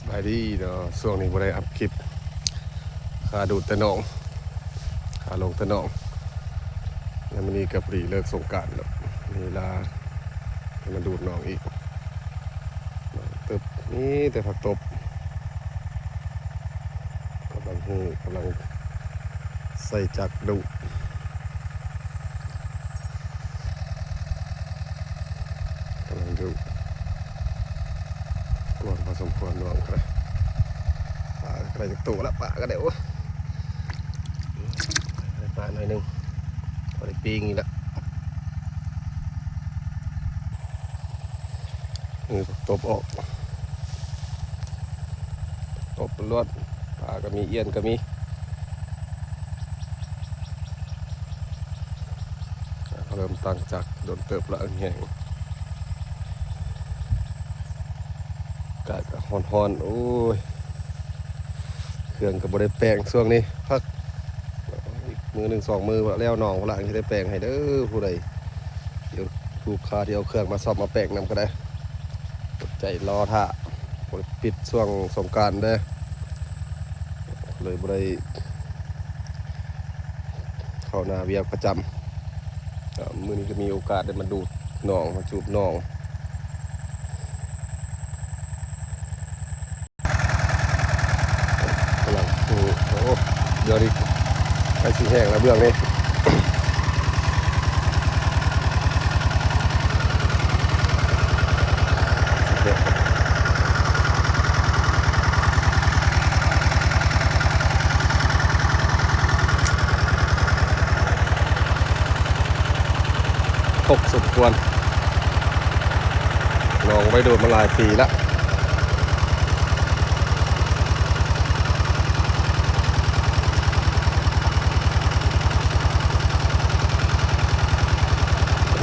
บายดีเนาะช่วงนี้บ่ได้อัพคลิปขาดูดตะนองขาลงตะนองแล้วมันนี่กับปรีเลิกสงกรานต์แล้วมีเวลาให้มันดูดน้องอีกตึบนี่แต่ผักตบกำลังใส่จักรดูดกำลังดูกวนพอสมควรน้องครับป่าก็ได้จากตัวละป่าก็เดี๋ยวได้ป่าหน่อยหนึงพอได้ปีงอีกแล้วนี่ตบออกตบลวดป่าก็มีเอี้ยนก็มีเริ่มตั้งจากโดนเติบละแห้งกาดก็ฮอนๆโอ้ยเครื่องก็บ่ได้แปลงช่วงนี้พักอีกมือหนึ่งสองมือแล้วน้องพลังที่ได้แปลงให้เด้อผู้ใดเดี๋ยวลูกค้าที่เอาเครื่องมาซ่อมมาแปลงนำก็ได้อดใจรอท่าปิดช่วงสงกรานต์เด้อเลยบ่ได้เข้านาเวียกประจำมื้อนี้ก็มีโอกาสได้มาดูดหนองมาจูบหนองกำลังโอ้เดี๋ยวนี้ไปสีแห้งแล้วเบื้องนี้ตกสมควรลองไปดูดมาหลายปีแล้ว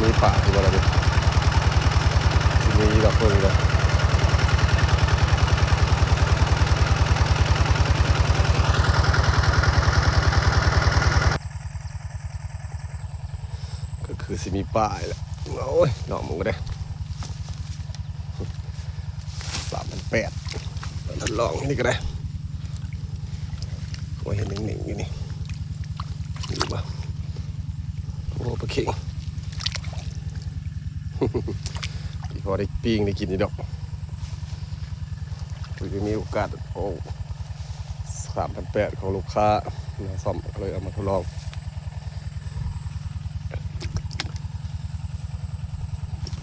มีป่าที่ว่าอะไรเนี่ยมีดอกเพิ่งเลยก็คือสิมีป่าแหละโอ้ยหน่อมึงก็ได้3,800ทดลองนี่ก็ได้ก็เห็นหนึ่งๆอยู่นี่ดูป่ะโอ้ปลาเข่งพอได้ปิ้งได้กินนี่ดอกคือมีโอกาสโอ้3,800ของลูกค้ามาซ่อมก็เลยเอามาทดลอง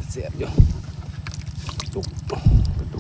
เสียบอยู่ดุไปดู